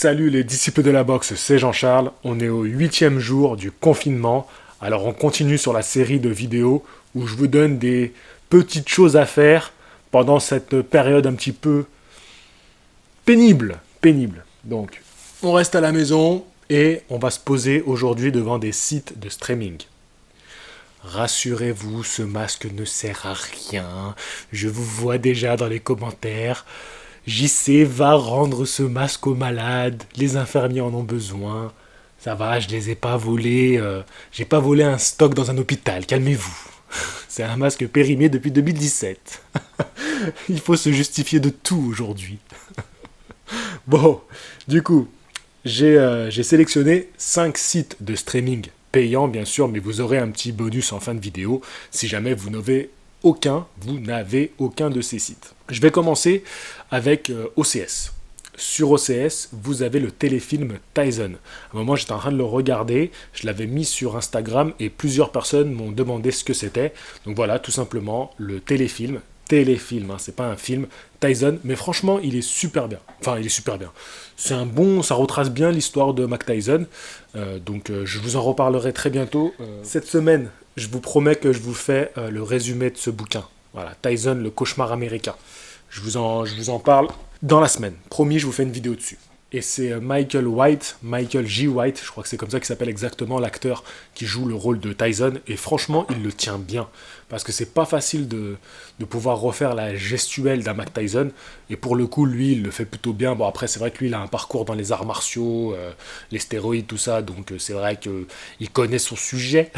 Salut les disciples de la boxe, c'est Jean-Charles. On est au 8e jour du confinement. Alors on continue sur la série de vidéos où je vous donne des petites choses à faire pendant cette période un petit peu pénible. Donc on reste à la maison et on va se poser aujourd'hui devant des sites de streaming. Rassurez-vous, ce masque ne sert à rien. Je vous vois déjà dans les commentaires. JC va rendre ce masque aux malades, les infirmiers en ont besoin. Ça va, je les ai pas volés, j'ai pas volé un stock dans un hôpital, calmez-vous. C'est un masque périmé depuis 2017. Il faut se justifier de tout aujourd'hui. Bon, du coup, j'ai sélectionné 5 sites de streaming payants, bien sûr, mais vous aurez un petit bonus en fin de vidéo si jamais vous n'avez aucun de ces sites. Je vais commencer avec OCS. Sur OCS, vous avez le téléfilm Tyson. À un moment, j'étais en train de le regarder, je l'avais mis sur Instagram et plusieurs personnes m'ont demandé ce que c'était. Donc voilà, tout simplement, le téléfilm, hein, c'est pas un film, Tyson, mais franchement, il est super bien. Enfin, il est super bien. Ça retrace bien l'histoire de Mike Tyson. Donc, je vous en reparlerai très bientôt. Cette semaine, je vous promets que je vous fais le résumé de ce bouquin. Voilà, Tyson, le cauchemar américain. Je vous en parle dans la semaine. Promis, je vous fais une vidéo dessus. Et c'est Michael J. White, je crois que c'est comme ça qu'il s'appelle exactement, l'acteur qui joue le rôle de Tyson. Et franchement, il le tient bien. Parce que c'est pas facile de pouvoir refaire la gestuelle d'un Mike Tyson. Et pour le coup, lui, il le fait plutôt bien. Bon, après, c'est vrai que lui, il a un parcours dans les arts martiaux, les stéroïdes, tout ça. Donc, c'est vrai qu'il connaît son sujet.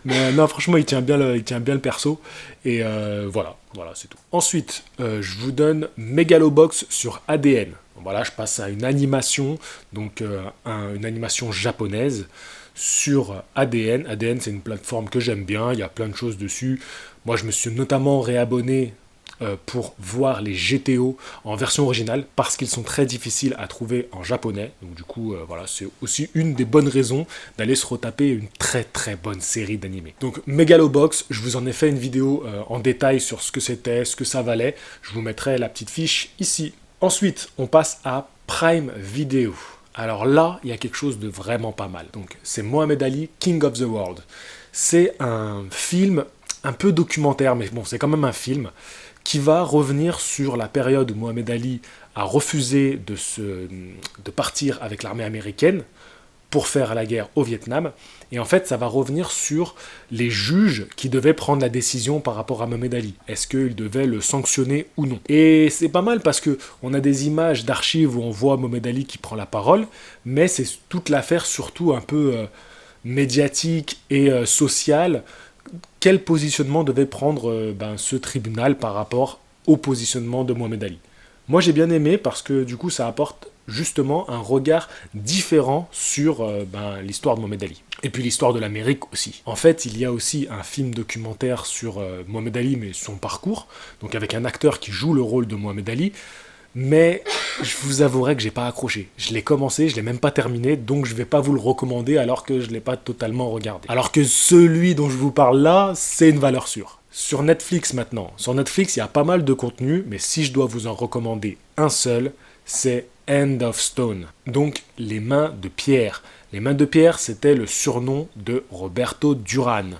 Mais non, franchement, il tient bien le perso. Et voilà, c'est tout. Ensuite, je vous donne Megalobox sur ADN. Voilà, je passe à une animation, donc une animation japonaise sur ADN. ADN, c'est une plateforme que j'aime bien, il y a plein de choses dessus. Moi, je me suis notamment réabonné pour voir les GTO en version originale parce qu'ils sont très difficiles à trouver en japonais. Donc du coup, voilà, c'est aussi une des bonnes raisons d'aller se retaper une très très bonne série d'animés. Donc Megalobox, je vous en ai fait une vidéo en détail sur ce que c'était, ce que ça valait. Je vous mettrai la petite fiche ici. Ensuite, on passe à Prime Video. Alors là, il y a quelque chose de vraiment pas mal. Donc c'est Mohamed Ali, King of the World. C'est un film un peu documentaire, mais bon, c'est quand même un film qui va revenir sur la période où Mohamed Ali a refusé de partir avec l'armée américaine pour faire la guerre au Vietnam. Et en fait, ça va revenir sur les juges qui devaient prendre la décision par rapport à Mohamed Ali. Est-ce qu'ils devaient le sanctionner ou non? Et c'est pas mal parce qu'on a des images d'archives où on voit Mohamed Ali qui prend la parole, mais c'est toute l'affaire surtout un peu médiatique et sociale. Quel positionnement devait prendre ce tribunal par rapport au positionnement de Mohamed Ali? Moi j'ai bien aimé parce que du coup ça apporte justement un regard différent sur l'histoire de Mohamed Ali. Et puis l'histoire de l'Amérique aussi. En fait, il y a aussi un film documentaire sur Mohamed Ali, mais son parcours, donc avec un acteur qui joue le rôle de Mohamed Ali, mais je vous avouerai que j'ai pas accroché. Je l'ai commencé, je l'ai même pas terminé, donc je vais pas vous le recommander alors que je l'ai pas totalement regardé. Alors que celui dont je vous parle là, c'est une valeur sûre. Sur Netflix maintenant. Sur Netflix, il y a pas mal de contenu, mais si je dois vous en recommander un seul, c'est End of Stone. Donc, les mains de pierre. Les mains de pierre, c'était le surnom de Roberto Duran.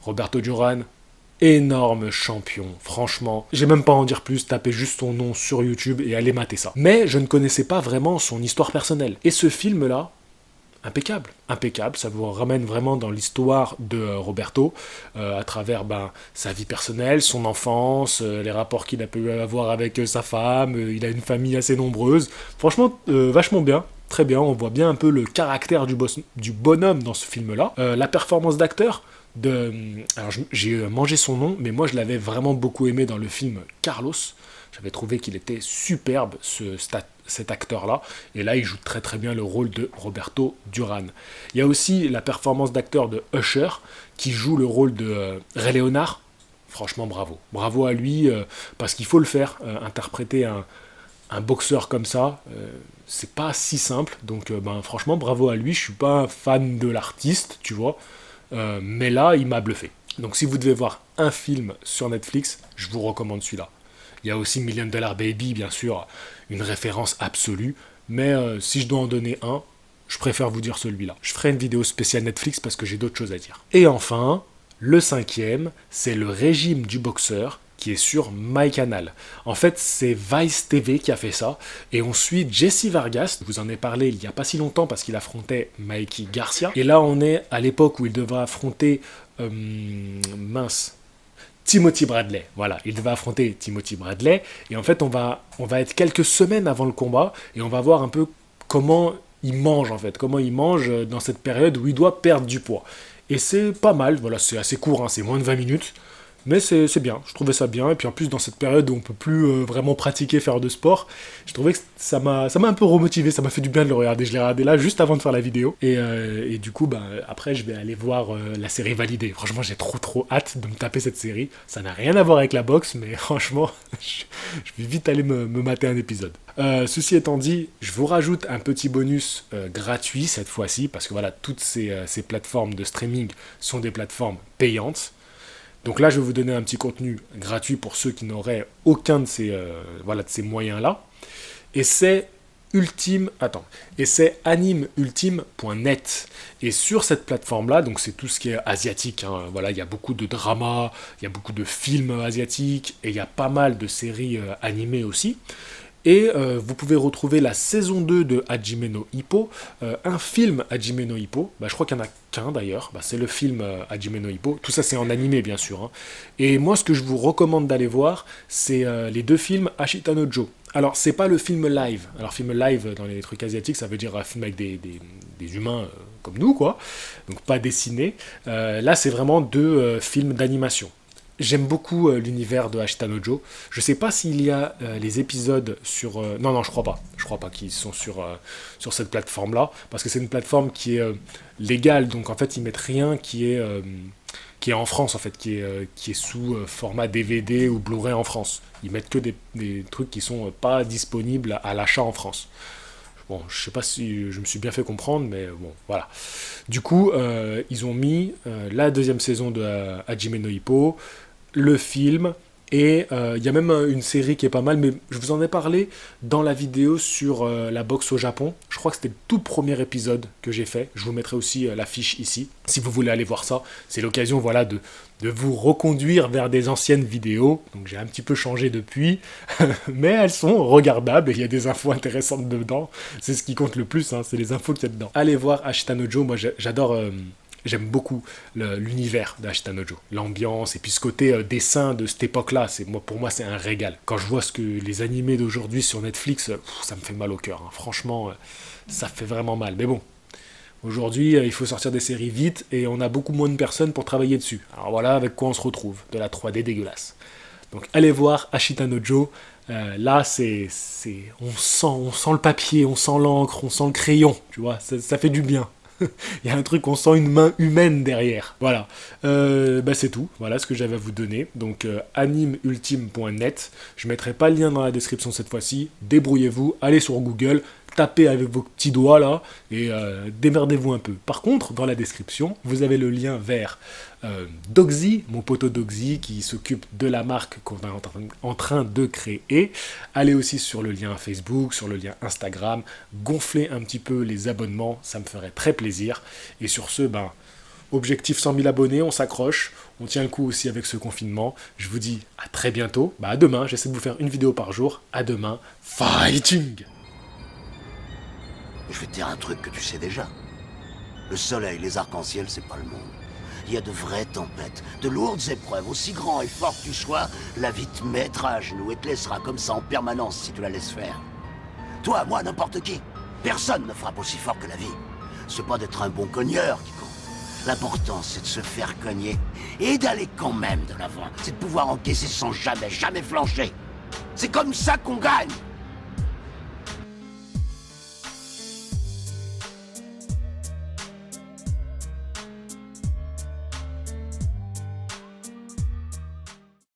Roberto Duran, énorme champion, franchement. J'ai même pas à en dire plus, tapez juste son nom sur YouTube et allez mater ça. Mais je ne connaissais pas vraiment son histoire personnelle. Et ce film-là, impeccable, ça vous ramène vraiment dans l'histoire de Roberto, à travers sa vie personnelle, son enfance, les rapports qu'il a pu avoir avec sa femme, il a une famille assez nombreuse. Franchement, vachement bien. Très bien, on voit bien un peu le caractère du bonhomme dans ce film-là. La performance d'acteur, alors j'ai mangé son nom, mais moi je l'avais vraiment beaucoup aimé dans le film Carlos. J'avais trouvé qu'il était superbe, cet acteur-là. Et là, il joue très très bien le rôle de Roberto Duran. Il y a aussi la performance d'acteur de Usher, qui joue le rôle de Ray Leonard. Franchement, bravo. Bravo à lui, parce qu'il faut le faire. Interpréter un boxeur comme ça, c'est pas si simple. Donc, franchement, bravo à lui. Je suis pas un fan de l'artiste, tu vois. Mais là, il m'a bluffé. Donc, si vous devez voir un film sur Netflix, je vous recommande celui-là. Il y a aussi Million Dollar Baby, bien sûr, une référence absolue. Mais si je dois en donner un, je préfère vous dire celui-là. Je ferai une vidéo spéciale Netflix parce que j'ai d'autres choses à dire. Et enfin, le cinquième, c'est le régime du boxeur qui est sur MyCanal. En fait, c'est Vice TV qui a fait ça. Et on suit Jesse Vargas. Je vous en ai parlé il n'y a pas si longtemps parce qu'il affrontait Mikey Garcia. Et là, on est à l'époque où il devrait affronter... Timothy Bradley. Voilà, il devait affronter Timothy Bradley. Et en fait, on va être quelques semaines avant le combat. Et on va voir un peu comment il mange, en fait. Comment il mange dans cette période où il doit perdre du poids. Et c'est pas mal. Voilà, c'est assez court, hein, c'est moins de 20 minutes. Mais c'est bien, je trouvais ça bien. Et puis en plus, dans cette période où on peut plus vraiment pratiquer, faire de sport, je trouvais que ça m'a un peu remotivé, ça m'a fait du bien de le regarder. Je l'ai regardé là juste avant de faire la vidéo. Et du coup, après, je vais aller voir la série validée. Franchement, j'ai trop hâte de me taper cette série. Ça n'a rien à voir avec la boxe, mais franchement, je vais vite aller me mater un épisode. Ceci étant dit, je vous rajoute un petit bonus gratuit cette fois-ci, parce que voilà, toutes ces plateformes de streaming sont des plateformes payantes. Donc là, je vais vous donner un petit contenu gratuit pour ceux qui n'auraient aucun de ces moyens-là. Et c'est animeultime.net. Et sur cette plateforme-là, donc c'est tout ce qui est asiatique. Hein, voilà, il y a beaucoup de dramas, il y a beaucoup de films asiatiques, et il y a pas mal de séries animées aussi. Et vous pouvez retrouver la saison 2 de Hajime no Ippo, un film Hajime no Ippo, je crois qu'il n'y en a qu'un d'ailleurs, c'est le film Hajime no Ippo, tout ça c'est en animé bien sûr. Hein. Et moi ce que je vous recommande d'aller voir, c'est les deux films Ashita no Joe. Alors c'est pas le film live, alors film live dans les trucs asiatiques ça veut dire un film avec des humains comme nous quoi, donc pas dessinés. Là c'est vraiment deux films d'animation. J'aime beaucoup l'univers de Ashita no Joe. Je sais pas s'il y a les épisodes sur... Non, je crois pas. Je crois pas qu'ils sont sur cette plateforme-là. Parce que c'est une plateforme qui est légale. Donc en fait, ils mettent rien qui est en France, en fait. Qui est sous format DVD ou Blu-ray en France. Ils mettent que des trucs qui sont pas disponibles à l'achat en France. Bon, je sais pas si je me suis bien fait comprendre, mais bon, voilà. Du coup, ils ont mis la deuxième saison de Hajime no Ippo, le film, et il y a même une série qui est pas mal, mais je vous en ai parlé dans la vidéo sur la boxe au Japon. Je crois que c'était le tout premier épisode que j'ai fait. Je vous mettrai aussi l'affiche ici, si vous voulez aller voir ça. C'est l'occasion, voilà, de vous reconduire vers des anciennes vidéos. Donc j'ai un petit peu changé depuis, mais elles sont regardables et il y a des infos intéressantes dedans. C'est ce qui compte le plus, hein, c'est les infos qu'il y a dedans. Allez voir Ashita no Joe, moi j'adore... J'aime beaucoup l'univers d'Ashita no Joe, l'ambiance et puis ce côté dessin de cette époque-là. Pour moi, c'est un régal. Quand je vois ce que les animés d'aujourd'hui sur Netflix, ça me fait mal au cœur. Hein. Franchement, ça fait vraiment mal. Mais bon, aujourd'hui, il faut sortir des séries vite et on a beaucoup moins de personnes pour travailler dessus. Alors voilà avec quoi on se retrouve, de la 3D dégueulasse. Donc allez voir Ashita no Joe. Là, on sent le papier, on sent l'encre, on sent le crayon. Tu vois, ça fait du bien. Il y a un truc, on sent une main humaine derrière. Voilà. C'est tout. Voilà ce que j'avais à vous donner. Donc, animeultime.net. Je ne mettrai pas le lien dans la description cette fois-ci. Débrouillez-vous. Allez sur Google. Tapez avec vos petits doigts là. Et démerdez-vous un peu. Par contre, dans la description, vous avez le lien vers Dogsy, mon poteau Dogsy, qui s'occupe de la marque qu'on est en train de créer. Allez aussi sur le lien Facebook, sur le lien Instagram. Gonflez un petit peu les abonnements. Ça me ferait très plaisir. Et sur ce, objectif 100 000 abonnés, on s'accroche, on tient le coup aussi avec ce confinement. Je vous dis à très bientôt, à demain, j'essaie de vous faire une vidéo par jour. À demain, fighting! Je vais te dire un truc que tu sais déjà. Le soleil, les arcs-en-ciel, c'est pas le monde. Il y a de vraies tempêtes, de lourdes épreuves, aussi grand et fort que tu sois, la vie te mettra à genoux et te laissera comme ça en permanence si tu la laisses faire. Toi, moi, n'importe qui. Personne ne frappe aussi fort que la vie. C'est pas d'être un bon cogneur qui compte. L'important, c'est de se faire cogner et d'aller quand même de l'avant. C'est de pouvoir encaisser sans jamais flancher. C'est comme ça qu'on gagne.